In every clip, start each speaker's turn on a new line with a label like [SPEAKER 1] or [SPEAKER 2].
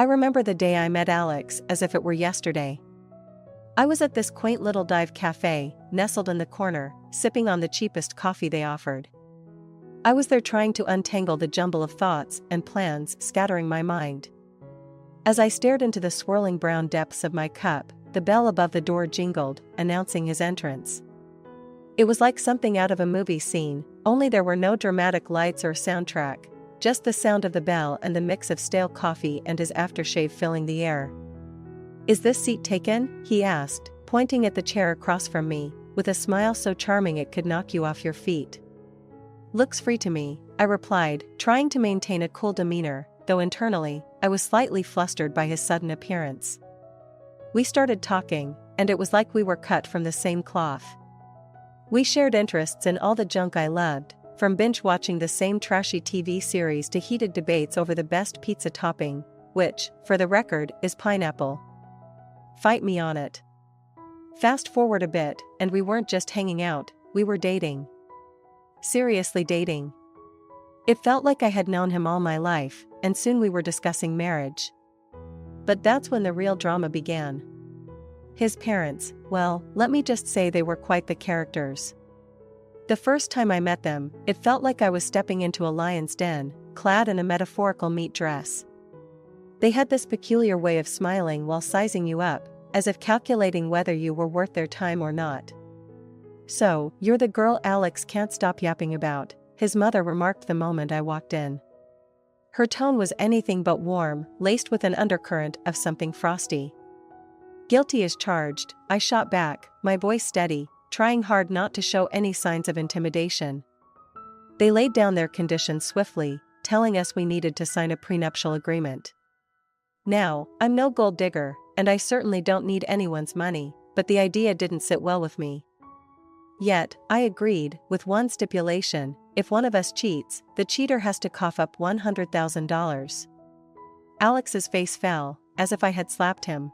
[SPEAKER 1] I remember the day I met Alex as if it were yesterday. I was at this quaint little dive cafe, nestled in the corner, sipping on the cheapest coffee they offered. I was there trying to untangle the jumble of thoughts and plans scattering my mind. As I stared into the swirling brown depths of my cup, the bell above the door jingled, announcing his entrance. It was like something out of a movie scene, only there were no dramatic lights or soundtrack, just the sound of the bell and the mix of stale coffee and his aftershave filling the air. "Is this seat taken?" he asked, pointing at the chair across from me, with a smile so charming it could knock you off your feet. "Looks free to me," I replied, trying to maintain a cool demeanor, though internally, I was slightly flustered by his sudden appearance. We started talking, and it was like we were cut from the same cloth. We shared interests in all the junk I loved, from binge-watching the same trashy TV series to heated debates over the best pizza topping, which, for the record, is pineapple. Fight me on it. Fast forward a bit, and we weren't just hanging out, we were dating. Seriously dating. It felt like I had known him all my life, and soon we were discussing marriage. But that's when the real drama began. His parents, well, let me just say they were quite the characters. The first time I met them, it felt like I was stepping into a lion's den, clad in a metaphorical meat dress. They had this peculiar way of smiling while sizing you up, as if calculating whether you were worth their time or not. "So, you're the girl Alex can't stop yapping about," his mother remarked the moment I walked in. Her tone was anything but warm, laced with an undercurrent of something frosty. "Guilty as charged," I shot back, my voice steady, trying hard not to show any signs of intimidation. They laid down their conditions swiftly, telling us we needed to sign a prenuptial agreement. Now, I'm no gold digger, and I certainly don't need anyone's money, but the idea didn't sit well with me. Yet, I agreed, with one stipulation: if one of us cheats, the cheater has to cough up $100,000. Alex's face fell, as if I had slapped him.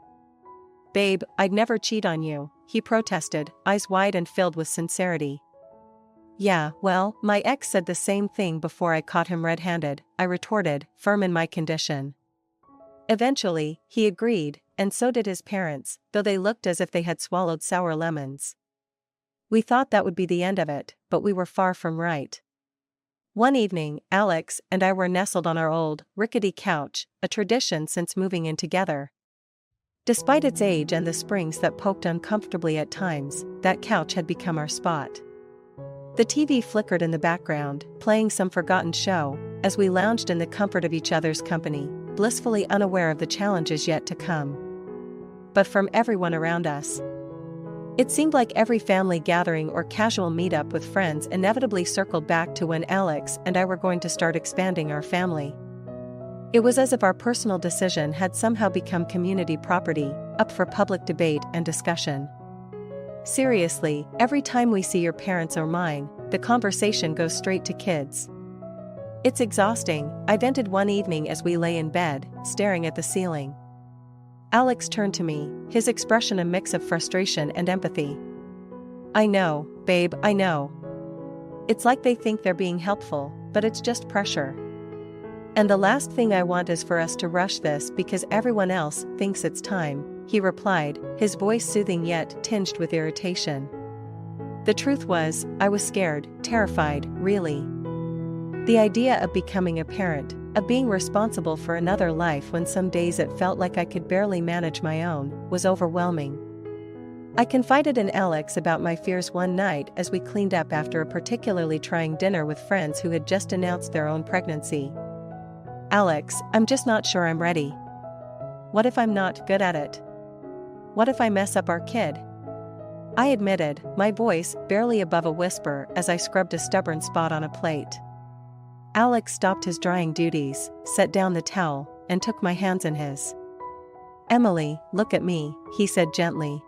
[SPEAKER 1] "Babe, I'd never cheat on you," he protested, eyes wide and filled with sincerity. "Yeah, well, my ex said the same thing before I caught him red-handed," I retorted, firm in my condition. Eventually, he agreed, and so did his parents, though they looked as if they had swallowed sour lemons. We thought that would be the end of it, but we were far from right. One evening, Alex and I were nestled on our old, rickety couch, a tradition since moving in together. Despite its age and the springs that poked uncomfortably at times, that couch had become our spot. The TV flickered in the background, playing some forgotten show, as we lounged in the comfort of each other's company, blissfully unaware of the challenges yet to come. But from everyone around us. It seemed like every family gathering or casual meetup with friends inevitably circled back to when Alex and I were going to start expanding our family. It was as if our personal decision had somehow become community property, up for public debate and discussion. Seriously, every time we see your parents or mine, the conversation goes straight to kids. It's exhausting, I vented one evening as we lay in bed, staring at the ceiling. Alex turned to me, his expression a mix of frustration and empathy. "I know, babe, I know. It's like they think they're being helpful, but it's just pressure. And the last thing I want is for us to rush this because everyone else thinks it's time," he replied, his voice soothing yet tinged with irritation. The truth was, I was scared, terrified, really. The idea of becoming a parent, of being responsible for another life when some days it felt like I could barely manage my own, was overwhelming. I confided in Alex about my fears one night as we cleaned up after a particularly trying dinner with friends who had just announced their own pregnancy. "Alex, I'm just not sure I'm ready. What if I'm not good at it? What if I mess up our kid?" I admitted, my voice barely above a whisper as I scrubbed a stubborn spot on a plate. Alex stopped his drying duties, set down the towel, and took my hands in his. "Emily, look at me," he said gently.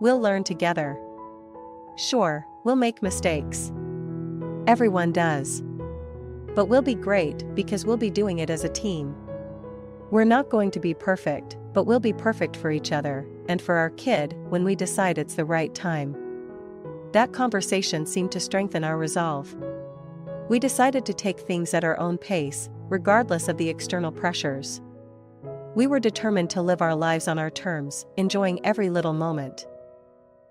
[SPEAKER 1] "We'll learn together. Sure, we'll make mistakes. Everyone does. But we'll be great because we'll be doing it as a team. We're not going to be perfect, but we'll be perfect for each other, and for our kid, when we decide it's the right time." That conversation seemed to strengthen our resolve. We decided to take things at our own pace, regardless of the external pressures. We were determined to live our lives on our terms, enjoying every little moment.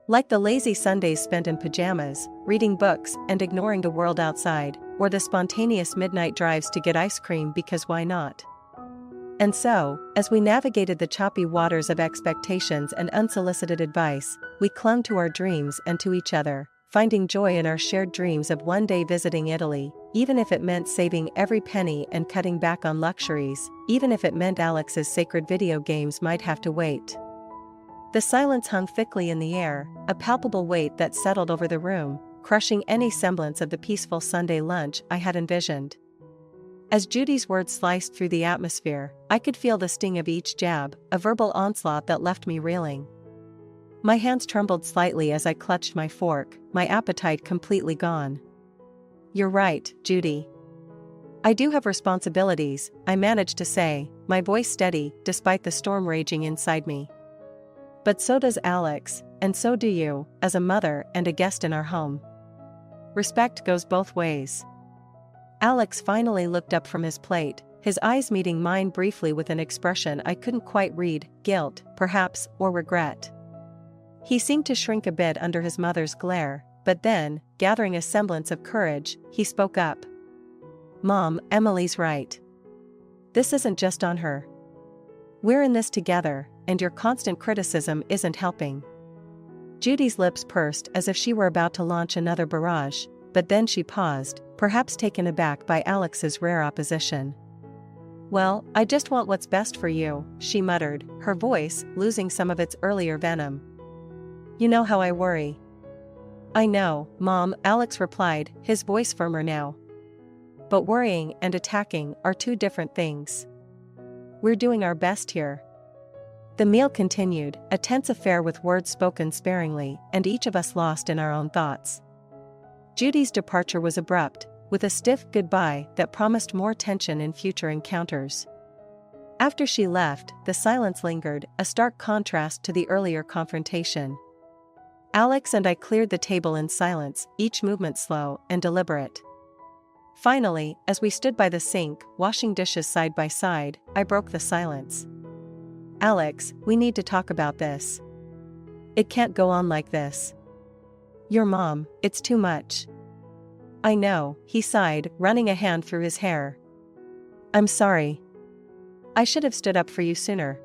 [SPEAKER 1] Like the lazy Sundays spent in pajamas, reading books and ignoring the world outside, or the spontaneous midnight drives to get ice cream because why not? And so, as we navigated the choppy waters of expectations and unsolicited advice, we clung to our dreams and to each other, finding joy in our shared dreams of one day visiting Italy, even if it meant saving every penny and cutting back on luxuries, even if it meant Alex's sacred video games might have to wait. The silence hung thickly in the air, a palpable weight that settled over the room, crushing any semblance of the peaceful Sunday lunch I had envisioned. As Judy's words sliced through the atmosphere, I could feel the sting of each jab, a verbal onslaught that left me reeling. My hands trembled slightly as I clutched my fork, my appetite completely gone. "You're right, Judy. I do have responsibilities," I managed to say, my voice steady despite the storm raging inside me. "But so does Alex, and so do you, as a mother and a guest in our home. Respect goes both ways." Alex finally looked up from his plate, his eyes meeting mine briefly with an expression I couldn't quite read, guilt, perhaps, or regret. He seemed to shrink a bit under his mother's glare, but then, gathering a semblance of courage, he spoke up. "Mom, Emily's right. This isn't just on her. We're in this together, and your constant criticism isn't helping." Judy's lips pursed as if she were about to launch another barrage, but then she paused, perhaps taken aback by Alex's rare opposition. "Well, I just want what's best for you," she muttered, her voice losing some of its earlier venom. "You know how I worry." "I know, Mom," Alex replied, his voice firmer now. "But worrying and attacking are two different things. We're doing our best here." The meal continued, a tense affair with words spoken sparingly, and each of us lost in our own thoughts. Judy's departure was abrupt, with a stiff goodbye that promised more tension in future encounters. After she left, the silence lingered, a stark contrast to the earlier confrontation. Alex and I cleared the table in silence, each movement slow and deliberate. Finally, as we stood by the sink, washing dishes side by side, I broke the silence. "Alex, we need to talk about this. It can't go on like this. Your mom, it's too much." "I know," he sighed, running a hand through his hair. "I'm sorry. I should have stood up for you sooner.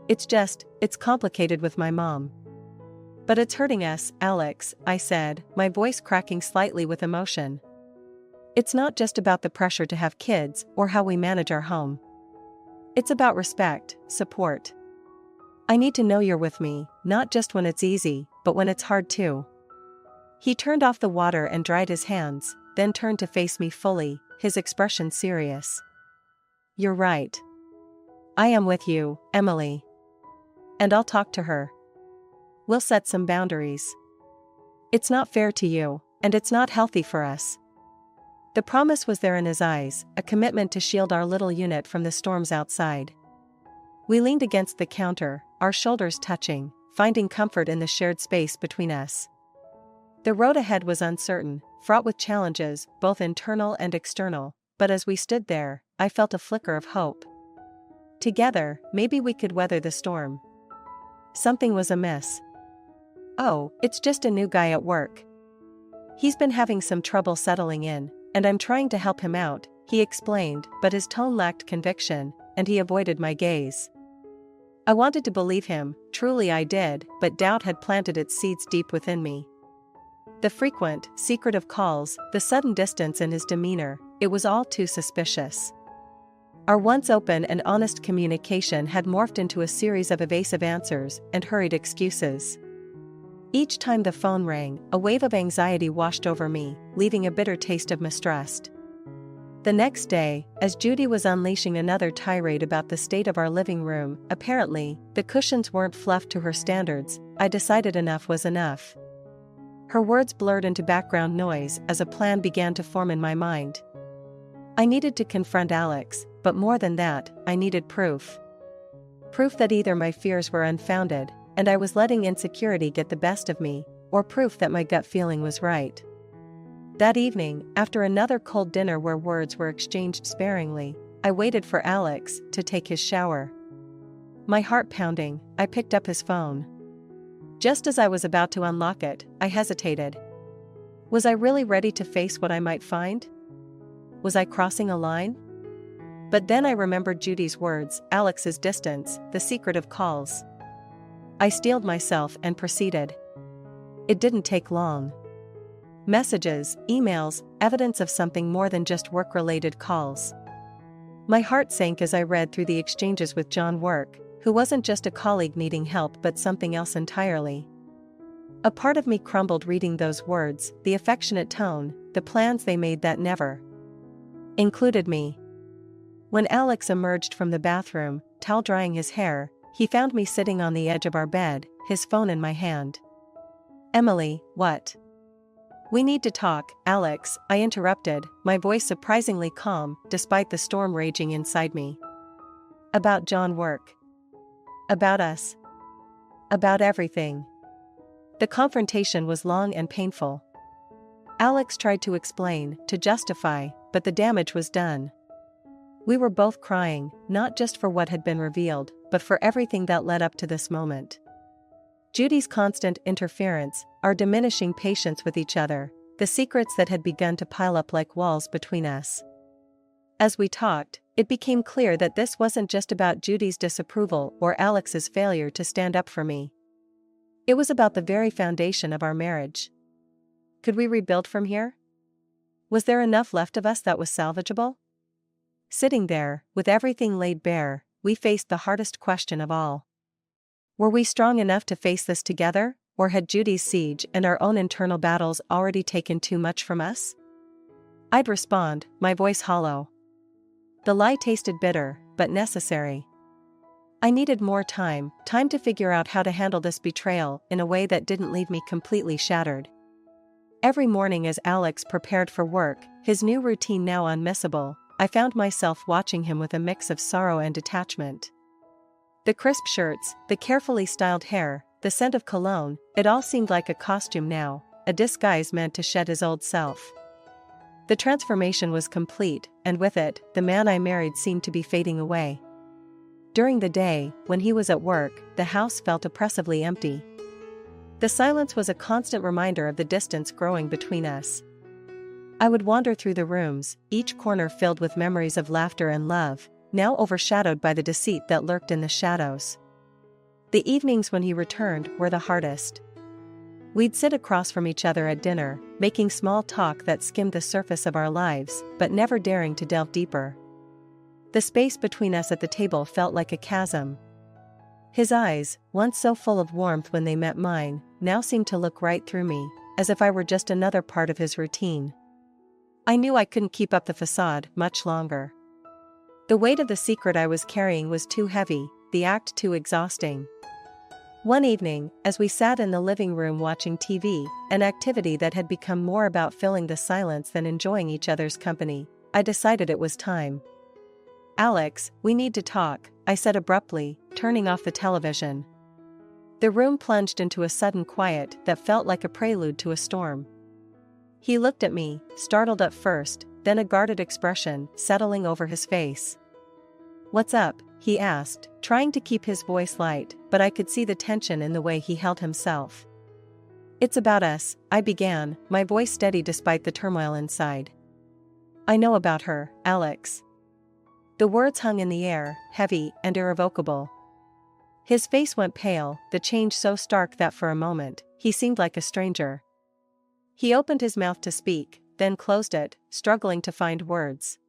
[SPEAKER 1] It's complicated with my mom." "But it's hurting us, Alex," I said, my voice cracking slightly with emotion. "It's not just about the pressure to have kids or how we manage our home. It's about respect, support. I need to know you're with me, not just when it's easy, but when it's hard too." He turned off the water and dried his hands, then turned to face me fully, his expression serious. "You're right. I am with you, Emily. And I'll talk to her. We'll set some boundaries. It's not fair to you, and it's not healthy for us." The promise was there in his eyes, a commitment to shield our little unit from the storms outside. We leaned against the counter, our shoulders touching, finding comfort in the shared space between us. The road ahead was uncertain, fraught with challenges, both internal and external, but as we stood there, I felt a flicker of hope. Together, maybe we could weather the storm. Something was amiss. "Oh, it's just a new guy at work. He's been having some trouble settling in, and I'm trying to help him out," he explained, but his tone lacked conviction, and he avoided my gaze. I wanted to believe him, truly I did, but doubt had planted its seeds deep within me. The frequent, secretive calls, the sudden distance in his demeanor, it was all too suspicious. Our once open and honest communication had morphed into a series of evasive answers and hurried excuses. Each time the phone rang, a wave of anxiety washed over me, leaving a bitter taste of mistrust. The next day, as Judy was unleashing another tirade about the state of our living room, apparently, the cushions weren't fluffed to her standards, I decided enough was enough. Her words blurred into background noise as a plan began to form in my mind. I needed to confront Alex, but more than that, I needed proof. Proof that either my fears were unfounded, and I was letting insecurity get the best of me, or proof that my gut feeling was right. That evening, after another cold dinner where words were exchanged sparingly, I waited for Alex to take his shower. My heart pounding, I picked up his phone. Just as I was about to unlock it, I hesitated. Was I really ready to face what I might find? Was I crossing a line? But then I remembered Judy's words, Alex's distance, the secret of calls. I steeled myself and proceeded. It didn't take long. Messages, emails, evidence of something more than just work-related calls. My heart sank as I read through the exchanges with John Work, who wasn't just a colleague needing help but something else entirely. A part of me crumbled reading those words, the affectionate tone, the plans they made that never included me. When Alex emerged from the bathroom, towel drying his hair, he found me sitting on the edge of our bed, his phone in my hand. Emily, what? We need to talk, Alex, I interrupted, my voice surprisingly calm, despite the storm raging inside me. About John Work. About us. About everything. The confrontation was long and painful. Alex tried to explain, to justify, but the damage was done. We were both crying, not just for what had been revealed, but for everything that led up to this moment. Judy's constant interference, our diminishing patience with each other, the secrets that had begun to pile up like walls between us. As we talked, it became clear that this wasn't just about Judy's disapproval or Alex's failure to stand up for me. It was about the very foundation of our marriage. Could we rebuild from here? Was there enough left of us that was salvageable? Sitting there, with everything laid bare, we faced the hardest question of all. Were we strong enough to face this together, or had Judy's siege and our own internal battles already taken too much from us? I'd respond, my voice hollow. The lie tasted bitter, but necessary. I needed more time to figure out how to handle this betrayal in a way that didn't leave me completely shattered. Every morning as Alex prepared for work, his new routine now unmissable, I found myself watching him with a mix of sorrow and detachment. The crisp shirts, the carefully styled hair, the scent of cologne, it all seemed like a costume now, a disguise meant to shed his old self. The transformation was complete, and with it, the man I married seemed to be fading away. During the day, when he was at work, the house felt oppressively empty. The silence was a constant reminder of the distance growing between us. I would wander through the rooms, each corner filled with memories of laughter and love, now overshadowed by the deceit that lurked in the shadows. The evenings when he returned were the hardest. We'd sit across from each other at dinner, making small talk that skimmed the surface of our lives, but never daring to delve deeper. The space between us at the table felt like a chasm. His eyes, once so full of warmth when they met mine, now seemed to look right through me, as if I were just another part of his routine. I knew I couldn't keep up the facade much longer. The weight of the secret I was carrying was too heavy, the act too exhausting. One evening, as we sat in the living room watching TV, an activity that had become more about filling the silence than enjoying each other's company, I decided it was time. Alex, we need to talk, I said abruptly, turning off the television. The room plunged into a sudden quiet that felt like a prelude to a storm. He looked at me, startled at first, then a guarded expression settling over his face. "What's up?" he asked, trying to keep his voice light, but I could see the tension in the way he held himself. "It's about us," I began, my voice steady despite the turmoil inside. "I know about her, Alex." The words hung in the air, heavy and irrevocable. His face went pale, the change so stark that for a moment, he seemed like a stranger. He opened his mouth to speak, then closed it, struggling to find words.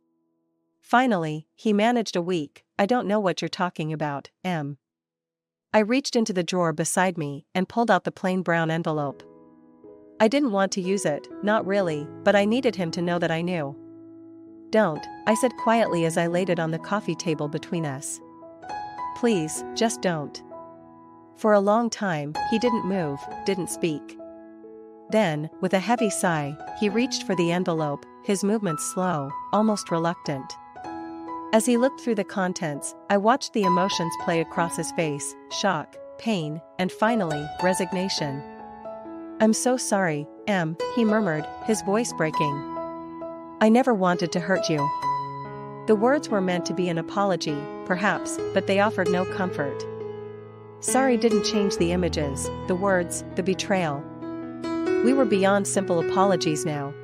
[SPEAKER 1] Finally, he managed a weak, "I don't know what you're talking about, Em." I reached into the drawer beside me and pulled out the plain brown envelope. I didn't want to use it, not really, but I needed him to know that I knew. "Don't," I said quietly as I laid it on the coffee table between us. "Please, just don't." For a long time, he didn't move, didn't speak. Then, with a heavy sigh, he reached for the envelope, his movements slow, almost reluctant. As he looked through the contents, I watched the emotions play across his face, shock, pain, and finally, resignation. "I'm so sorry, Em," he murmured, his voice breaking. "I never wanted to hurt you." The words were meant to be an apology, perhaps, but they offered no comfort. Sorry didn't change the images, the words, the betrayal. We were beyond simple apologies now.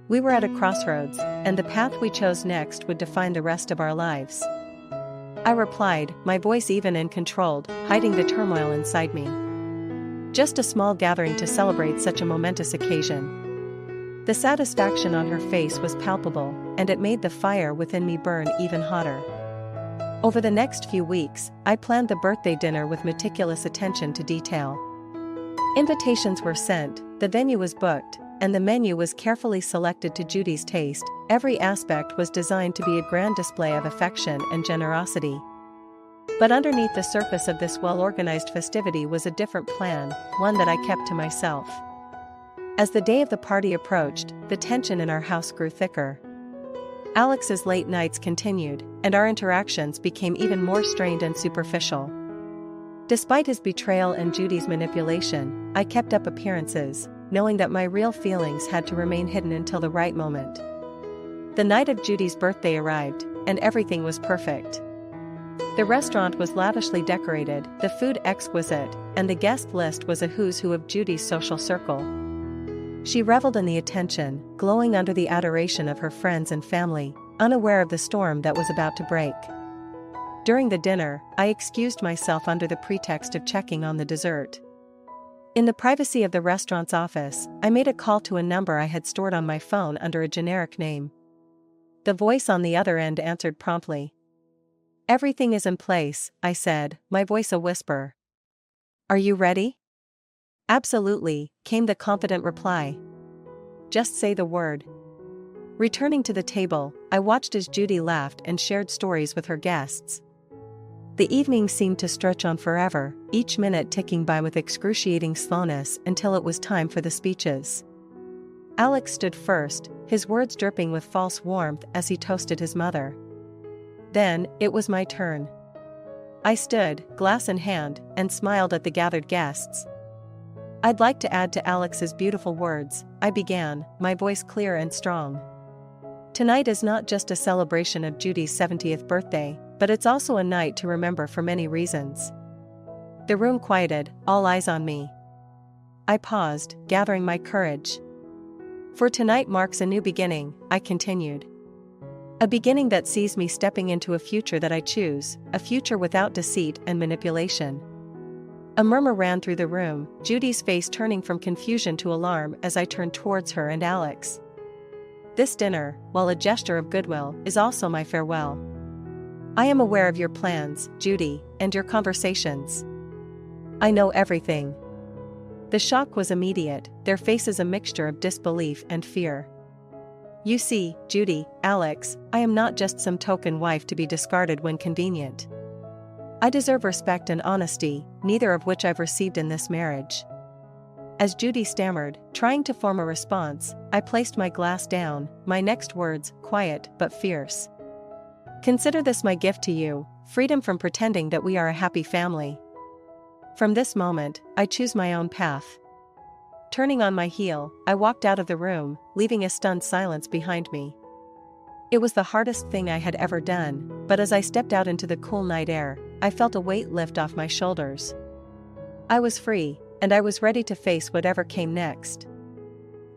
[SPEAKER 1] We were at a crossroads, and the path we chose next would define the rest of our lives. I replied, my voice even and controlled, hiding the turmoil inside me. Just a small gathering to celebrate such a momentous occasion. The satisfaction on her face was palpable, and it made the fire within me burn even hotter. Over the next few weeks, I planned the birthday dinner with meticulous attention to detail. Invitations were sent, the venue was booked, and the menu was carefully selected to Judy's taste. Every aspect was designed to be a grand display of affection and generosity. But underneath the surface of this well-organized festivity was a different plan, one that I kept to myself. As the day of the party approached, the tension in our house grew thicker. Alex's late nights continued, and our interactions became even more strained and superficial. Despite his betrayal and Judy's manipulation, I kept up appearances, knowing that my real feelings had to remain hidden until the right moment. The night of Judy's birthday arrived, and everything was perfect. The restaurant was lavishly decorated, the food exquisite, and the guest list was a who's who of Judy's social circle. She reveled in the attention, glowing under the adoration of her friends and family, unaware of the storm that was about to break. During the dinner, I excused myself under the pretext of checking on the dessert. In the privacy of the restaurant's office, I made a call to a number I had stored on my phone under a generic name. The voice on the other end answered promptly. Everything is in place, I said, my voice a whisper. Are you ready? Absolutely, came the confident reply. Just say the word. Returning to the table, I watched as Judy laughed and shared stories with her guests. The evening seemed to stretch on forever, each minute ticking by with excruciating slowness until it was time for the speeches. Alex stood first, his words dripping with false warmth as he toasted his mother. Then, it was my turn. I stood, glass in hand, and smiled at the gathered guests. I'd like to add to Alex's beautiful words, I began, my voice clear and strong. Tonight is not just a celebration of Judy's 70th birthday, but it's also a night to remember for many reasons. The room quieted, all eyes on me. I paused, gathering my courage. For tonight marks a new beginning, I continued. A beginning that sees me stepping into a future that I choose, a future without deceit and manipulation. A murmur ran through the room, Judy's face turning from confusion to alarm as I turned towards her and Alex. This dinner, while a gesture of goodwill, is also my farewell. I am aware of your plans, Judy, and your conversations. I know everything. The shock was immediate, their faces a mixture of disbelief and fear. You see, Judy, Alex, I am not just some token wife to be discarded when convenient. I deserve respect and honesty, neither of which I've received in this marriage. As Judy stammered, trying to form a response, I placed my glass down, my next words, quiet but fierce. Consider this my gift to you, freedom from pretending that we are a happy family. From this moment, I choose my own path. Turning on my heel, I walked out of the room, leaving a stunned silence behind me. It was the hardest thing I had ever done, but as I stepped out into the cool night air, I felt a weight lift off my shoulders. I was free, and I was ready to face whatever came next.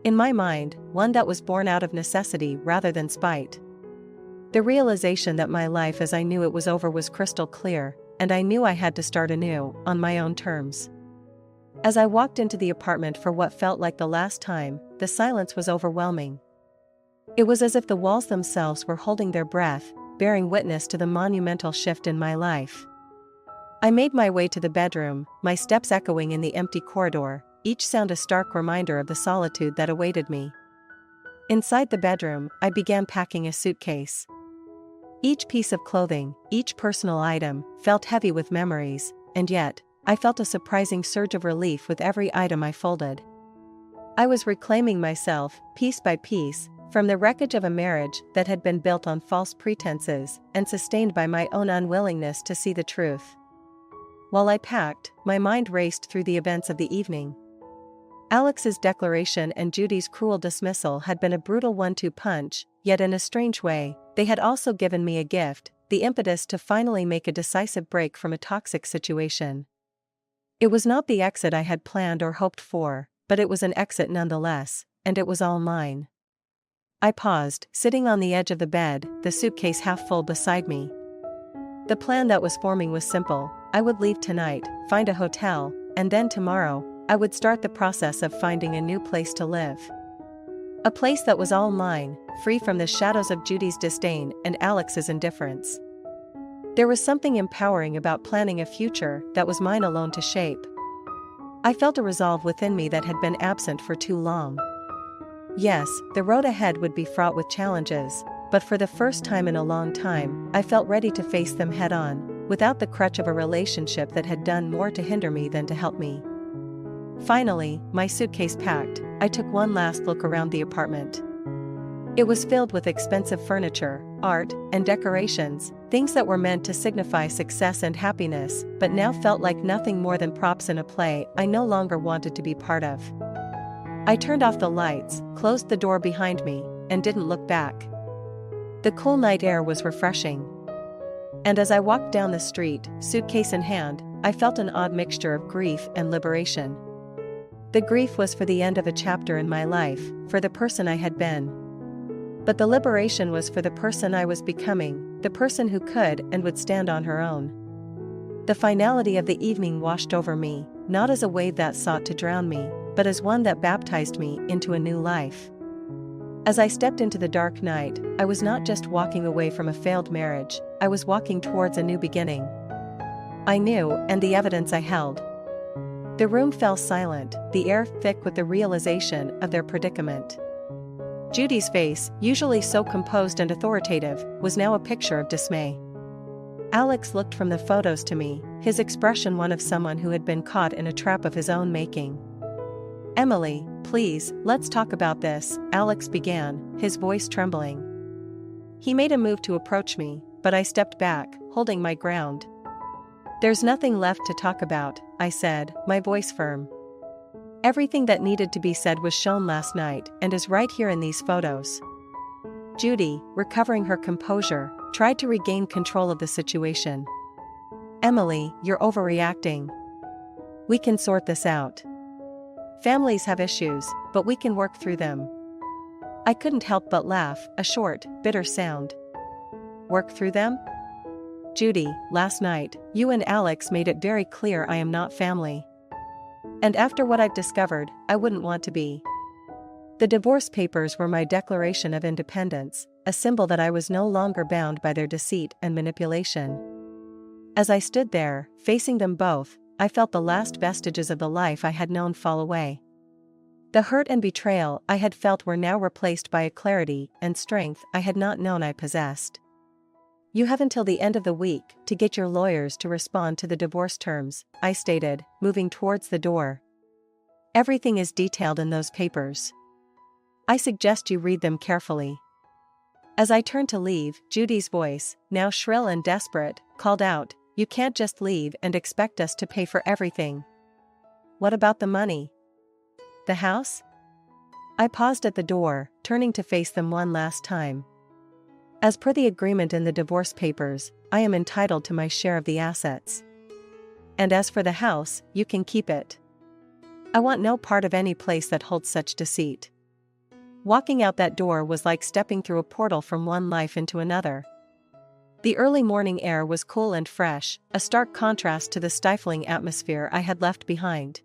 [SPEAKER 1] In my mind, one that was born out of necessity rather than spite. The realization that my life as I knew it was over was crystal clear, and I knew I had to start anew, on my own terms. As I walked into the apartment for what felt like the last time, the silence was overwhelming. It was as if the walls themselves were holding their breath, bearing witness to the monumental shift in my life. I made my way to the bedroom, my steps echoing in the empty corridor, each sound a stark reminder of the solitude that awaited me. Inside the bedroom, I began packing a suitcase. Each piece of clothing, each personal item, felt heavy with memories, and yet, I felt a surprising surge of relief with every item I folded. I was reclaiming myself, piece by piece, from the wreckage of a marriage that had been built on false pretenses and sustained by my own unwillingness to see the truth. While I packed, my mind raced through the events of the evening. Alex's declaration and Judy's cruel dismissal had been a brutal 1-2 punch, yet in a strange way, They had also given me a gift, the impetus to finally make a decisive break from a toxic situation. It was not the exit I had planned or hoped for, but it was an exit nonetheless, and it was all mine. I paused, sitting on the edge of the bed, the suitcase half full beside me. The plan that was forming was simple. I would leave tonight, find a hotel, and then tomorrow, I would start the process of finding a new place to live. A place that was all mine, free from the shadows of Judy's disdain and Alex's indifference. There was something empowering about planning a future that was mine alone to shape. I felt a resolve within me that had been absent for too long. Yes, the road ahead would be fraught with challenges, but for the first time in a long time, I felt ready to face them head-on, without the crutch of a relationship that had done more to hinder me than to help me. Finally, my suitcase packed, I took one last look around the apartment. It was filled with expensive furniture, art, and decorations, things that were meant to signify success and happiness, but now felt like nothing more than props in a play I no longer wanted to be part of. I turned off the lights, closed the door behind me, and didn't look back. The cool night air was refreshing. And as I walked down the street, suitcase in hand, I felt an odd mixture of grief and liberation. The grief was for the end of a chapter in my life, for the person I had been. But the liberation was for the person I was becoming, the person who could and would stand on her own. The finality of the evening washed over me, not as a wave that sought to drown me, but as one that baptized me into a new life. As I stepped into the dark night, I was not just walking away from a failed marriage, I was walking towards a new beginning. I knew, and the evidence I held. The room fell silent, the air thick with the realization of their predicament. Judy's face, usually so composed and authoritative, was now a picture of dismay. Alex looked from the photos to me, his expression one of someone who had been caught in a trap of his own making. "Emily, please, let's talk about this," Alex began, his voice trembling. He made a move to approach me, but I stepped back, holding my ground. "There's nothing left to talk about," I said, my voice firm. "Everything that needed to be said was shown last night and is right here in these photos." Judy, recovering her composure, tried to regain control of the situation. "Emily, you're overreacting. We can sort this out. Families have issues, but we can work through them." I couldn't help but laugh, a short, bitter sound. "Work through them?" "Judy, last night, you and Alex made it very clear I am not family. And after what I've discovered, I wouldn't want to be. The divorce papers were my declaration of independence, a symbol that I was no longer bound by their deceit and manipulation." As I stood there, facing them both, I felt the last vestiges of the life I had known fall away. The hurt and betrayal I had felt were now replaced by a clarity and strength I had not known I possessed. "You have until the end of the week to get your lawyers to respond to the divorce terms," I stated, moving towards the door. "Everything is detailed in those papers. I suggest you read them carefully." As I turned to leave, Judy's voice, now shrill and desperate, called out, "You can't just leave and expect us to pay for everything. What about the money? The house?" I paused at the door, turning to face them one last time. "As per the agreement in the divorce papers, I am entitled to my share of the assets. And as for the house, you can keep it. I want no part of any place that holds such deceit." Walking out that door was like stepping through a portal from one life into another. The early morning air was cool and fresh, a stark contrast to the stifling atmosphere I had left behind.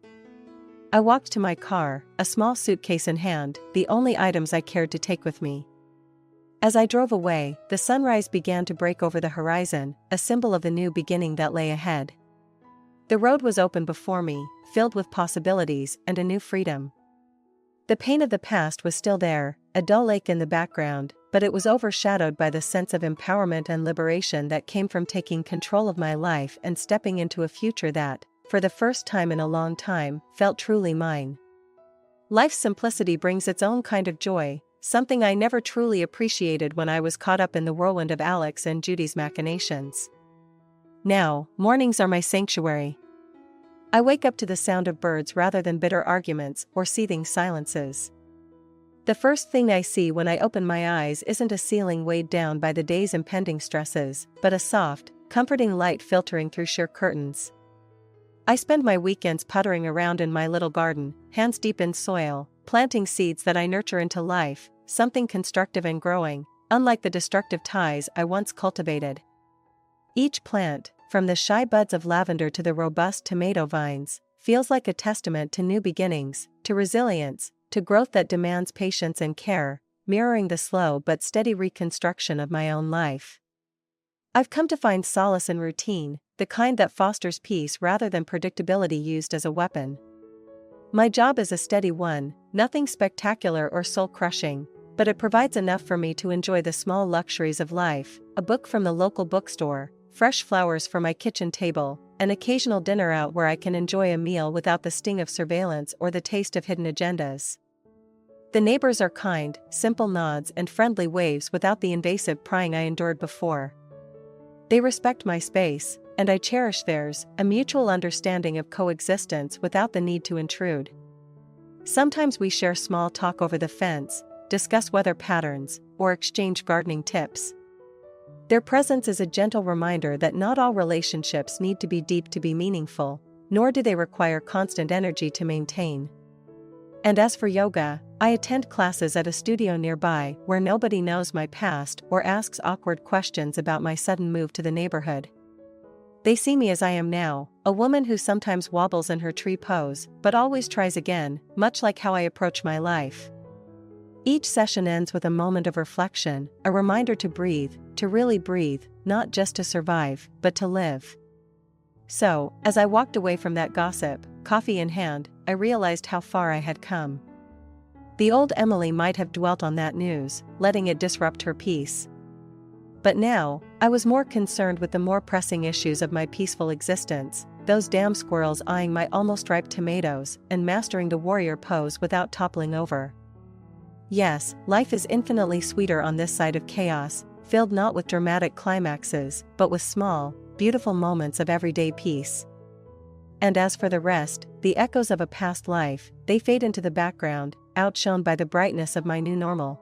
[SPEAKER 1] I walked to my car, a small suitcase in hand, the only items I cared to take with me. As I drove away, the sunrise began to break over the horizon, a symbol of the new beginning that lay ahead. The road was open before me, filled with possibilities and a new freedom. The pain of the past was still there, a dull ache in the background, but it was overshadowed by the sense of empowerment and liberation that came from taking control of my life and stepping into a future that, for the first time in a long time, felt truly mine. Life's simplicity brings its own kind of joy, something I never truly appreciated when I was caught up in the whirlwind of Alex and Judy's machinations. Now, mornings are my sanctuary. I wake up to the sound of birds rather than bitter arguments or seething silences. The first thing I see when I open my eyes isn't a ceiling weighed down by the day's impending stresses, but a soft, comforting light filtering through sheer curtains. I spend my weekends puttering around in my little garden, hands deep in soil, planting seeds that I nurture into life, something constructive and growing, unlike the destructive ties I once cultivated. Each plant, from the shy buds of lavender to the robust tomato vines, feels like a testament to new beginnings, to resilience, to growth that demands patience and care, mirroring the slow but steady reconstruction of my own life. I've come to find solace in routine, the kind that fosters peace rather than predictability used as a weapon. My job is a steady one, nothing spectacular or soul-crushing, but it provides enough for me to enjoy the small luxuries of life: a book from the local bookstore, fresh flowers for my kitchen table, an occasional dinner out where I can enjoy a meal without the sting of surveillance or the taste of hidden agendas. The neighbors are kind, simple nods and friendly waves without the invasive prying I endured before. They respect my space, and I cherish theirs, a mutual understanding of coexistence without the need to intrude. Sometimes we share small talk over the fence, discuss weather patterns, or exchange gardening tips. Their presence is a gentle reminder that not all relationships need to be deep to be meaningful, nor do they require constant energy to maintain. And as for yoga, I attend classes at a studio nearby where nobody knows my past or asks awkward questions about my sudden move to the neighborhood. They see me as I am now, a woman who sometimes wobbles in her tree pose, but always tries again, much like how I approach my life. Each session ends with a moment of reflection, a reminder to breathe, to really breathe, not just to survive, but to live. So, as I walked away from that gossip, coffee in hand, I realized how far I had come. The old Emily might have dwelt on that news, letting it disrupt her peace. But now, I was more concerned with the more pressing issues of my peaceful existence, those damn squirrels eyeing my almost ripe tomatoes, and mastering the warrior pose without toppling over. Yes, life is infinitely sweeter on this side of chaos, filled not with dramatic climaxes, but with small, beautiful moments of everyday peace. And as for the rest, the echoes of a past life, they fade into the background, outshone by the brightness of my new normal.